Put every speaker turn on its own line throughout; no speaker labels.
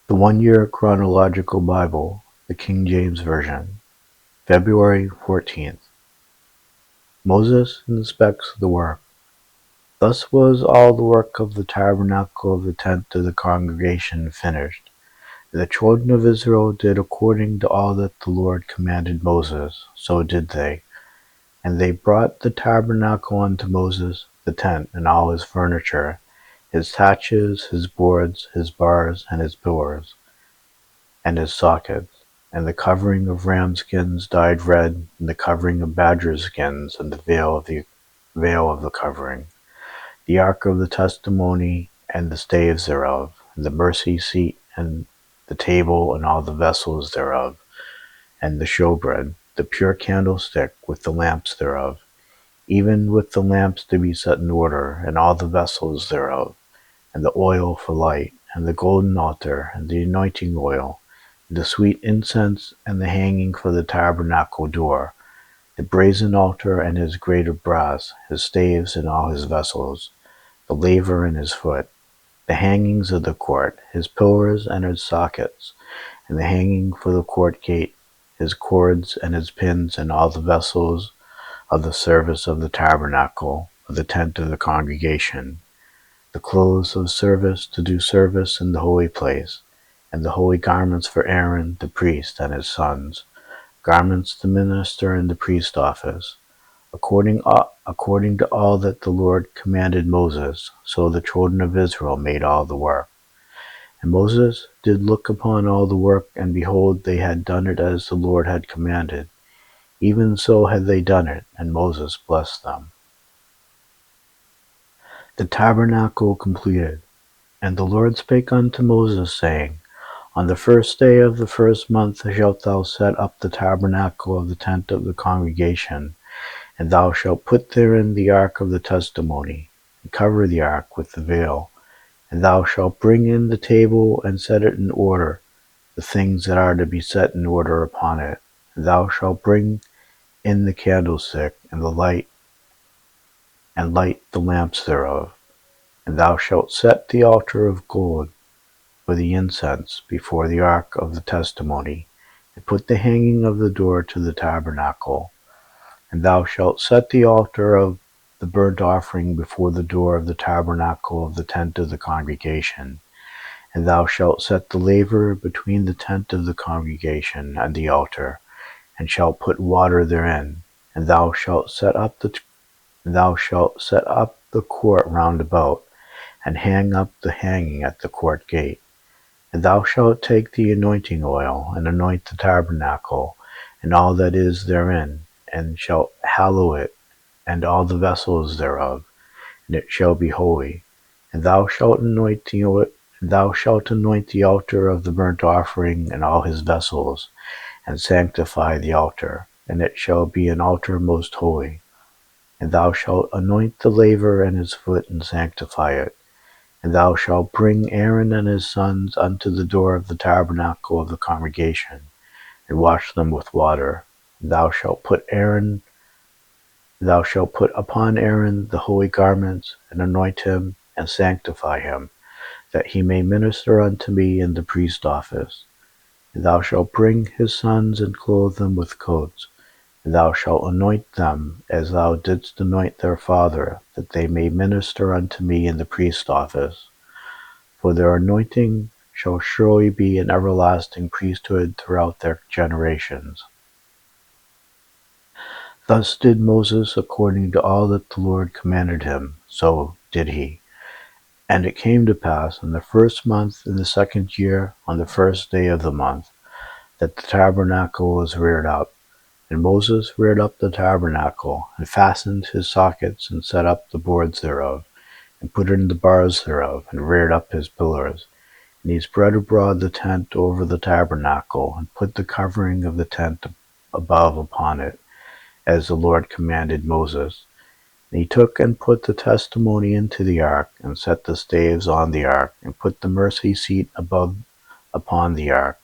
The 1-Year Chronological Bible, the King James Version, February 14th. Moses inspects the work. Thus was all the work of the tabernacle of the tent of the congregation finished. And the children of Israel did according to all that the Lord commanded Moses, so did they. And they brought the tabernacle unto Moses, the tent, and all his furniture, his taches, his boards, his bars, and his pillars, and his sockets, and the covering of ram skins dyed red, and the covering of badger skins, and the veil of the covering, the ark of the testimony, and the staves thereof, and the mercy seat, and the table, and all the vessels thereof, and the showbread, the pure candlestick with the lamps thereof, even with the lamps to be set in order, and all the vessels thereof, and the oil for light, and the golden altar, and the anointing oil, and the sweet incense, and the hanging for the tabernacle door, the brazen altar and his grate of brass, his staves and all his vessels, the laver and his foot, the hangings of the court, his pillars and his sockets, and the hanging for the court gate, his cords and his pins, and all the vessels of the service of the tabernacle, of the tent of the congregation, the clothes of service to do service in the holy place, and the holy garments for Aaron the priest and his sons, garments to minister in the priest office, according to all that the Lord commanded Moses. So the children of Israel made all the work. And Moses did look upon all the work, and behold, they had done it as the Lord had commanded. Even so had they done it, and Moses blessed them. The tabernacle completed. And the Lord spake unto Moses, saying, On the 1st day of the 1st month shalt thou set up the tabernacle of the tent of the congregation, and thou shalt put therein the ark of the testimony, and cover the ark with the veil. And thou shalt bring in the table, and set it in order, the things that are to be set in order upon it. And thou shalt bring in the candlestick, and light the lamps thereof. And thou shalt set the altar of gold for the incense before the ark of the testimony, and put the hanging of the door to the tabernacle. And thou shalt set the altar of the burnt offering before the door of the tabernacle of the tent of the congregation. And thou shalt set the laver between the tent of the congregation and the altar, and shalt put water therein. And thou shalt set up the court round about, and hang up the hanging at the court gate. And thou shalt take the anointing oil, and anoint the tabernacle, and all that is therein, and shalt hallow it, and all the vessels thereof, and it shall be holy. And thou shalt anoint the altar of the burnt offering, and all his vessels, and sanctify the altar, and it shall be an altar most holy. And thou shalt anoint the laver and his foot, and sanctify it. And thou shalt bring Aaron and his sons unto the door of the tabernacle of the congregation, and wash them with water. And thou shalt put upon Aaron the holy garments, and anoint him, and sanctify him, that he may minister unto me in the priest office. And thou shalt bring his sons, and clothe them with coats. And thou shalt anoint them as thou didst anoint their father, that they may minister unto me in the priest office. For their anointing shall surely be an everlasting priesthood throughout their generations. Thus did Moses according to all that the Lord commanded him, so did he. And it came to pass in the 1st month in the 2nd year, on the 1st day of the month, that the tabernacle was reared up. And Moses reared up the tabernacle, and fastened his sockets, and set up the boards thereof, and put in the bars thereof, and reared up his pillars. And he spread abroad the tent over the tabernacle, and put the covering of the tent above upon it, as the Lord commanded Moses. And he took and put the testimony into the ark, and set the staves on the ark, and put the mercy seat above upon the ark.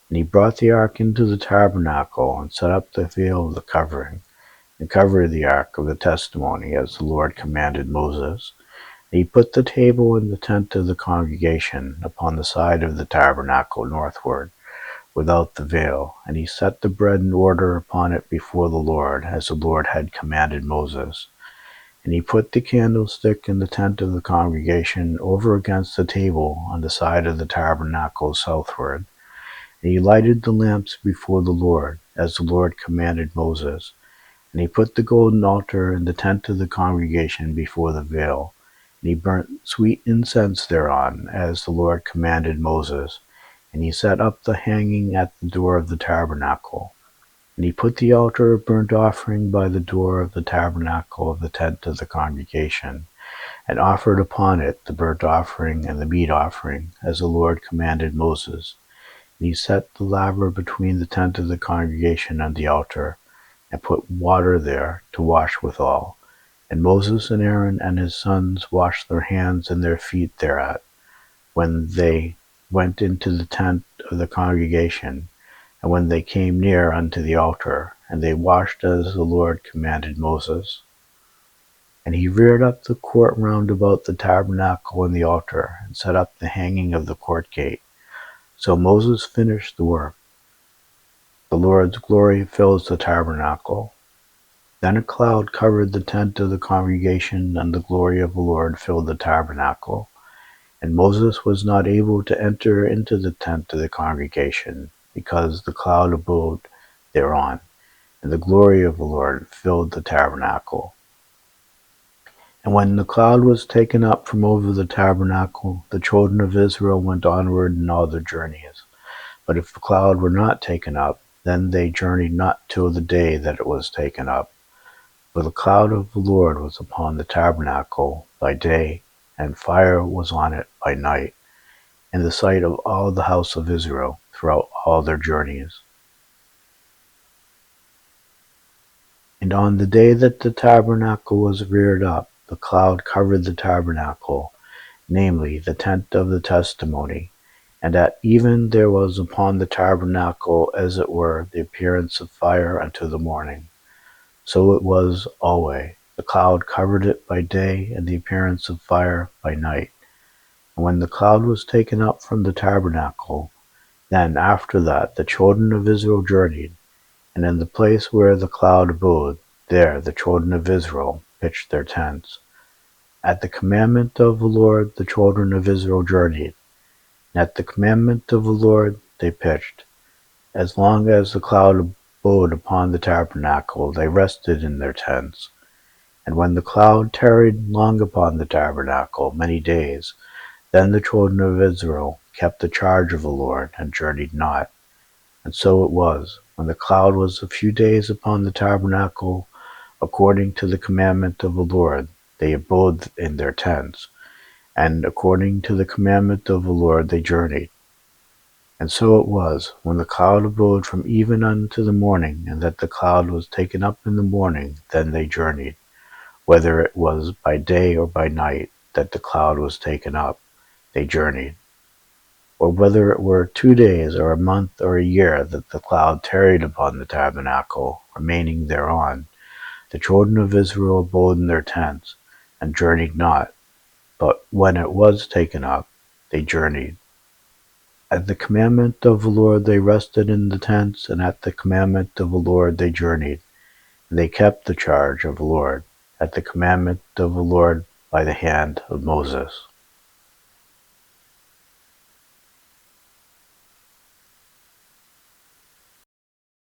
And he brought the ark into the tabernacle, and set up the veil of the covering, and covered the ark of the testimony, as the Lord commanded Moses. And he put the table in the tent of the congregation upon the side of the tabernacle northward, without the veil, and he set the bread in order upon it before the Lord, as the Lord had commanded Moses. And he put the candlestick in the tent of the congregation over against the table on the side of the tabernacle southward. And he lighted the lamps before the Lord, as the Lord commanded Moses. And he put the golden altar in the tent of the congregation before the veil. And he burnt sweet incense thereon, as the Lord commanded Moses. And he set up the hanging at the door of the tabernacle. And he put the altar of burnt offering by the door of the tabernacle of the tent of the congregation, and offered upon it the burnt offering and the meat offering, as the Lord commanded Moses. And he set the laver between the tent of the congregation and the altar, and put water there to wash withal. And Moses and Aaron and his sons washed their hands and their feet thereat, when they went into the tent of the congregation, and when they came near unto the altar, and they washed as the Lord commanded Moses. And he reared up the court round about the tabernacle and the altar, and set up the hanging of the court gate. So Moses finished the work. The Lord's glory fills the tabernacle. Then a cloud covered the tent of the congregation, and the glory of the Lord filled the tabernacle. And Moses was not able to enter into the tent of the congregation, because the cloud abode thereon, and the glory of the Lord filled the tabernacle. And when the cloud was taken up from over the tabernacle, the children of Israel went onward in all their journeys. But if the cloud were not taken up, then they journeyed not till the day that it was taken up. For the cloud of the Lord was upon the tabernacle by day, and fire was on it by night, in the sight of all the house of Israel throughout all their journeys. And on the day that the tabernacle was reared up, the cloud covered the tabernacle, namely the tent of the testimony, and at even there was upon the tabernacle as it were the appearance of fire unto the morning. So it was always. The cloud covered it by day, and the appearance of fire by night. And when the cloud was taken up from the tabernacle, then after that the children of Israel journeyed, and in the place where the cloud abode, there the children of Israel pitched their tents. At the commandment of the Lord the children of Israel journeyed, and at the commandment of the Lord they pitched. As long as the cloud abode upon the tabernacle, they rested in their tents. And when the cloud tarried long upon the tabernacle many days, then the children of Israel kept the charge of the Lord, and journeyed not. And so it was, when the cloud was a few days upon the tabernacle, according to the commandment of the Lord, they abode in their tents, and according to the commandment of the Lord they journeyed. And so it was, when the cloud abode from even unto the morning, and that the cloud was taken up in the morning, then they journeyed, whether it was by day or by night that the cloud was taken up, they journeyed. Or whether it were 2 days, or a month, or a year, that the cloud tarried upon the tabernacle, remaining thereon, the children of Israel abode in their tents, and journeyed not, but when it was taken up, they journeyed. At the commandment of the Lord they rested in the tents, and at the commandment of the Lord they journeyed, and they kept the charge of the Lord, at the commandment of the Lord by the hand of Moses.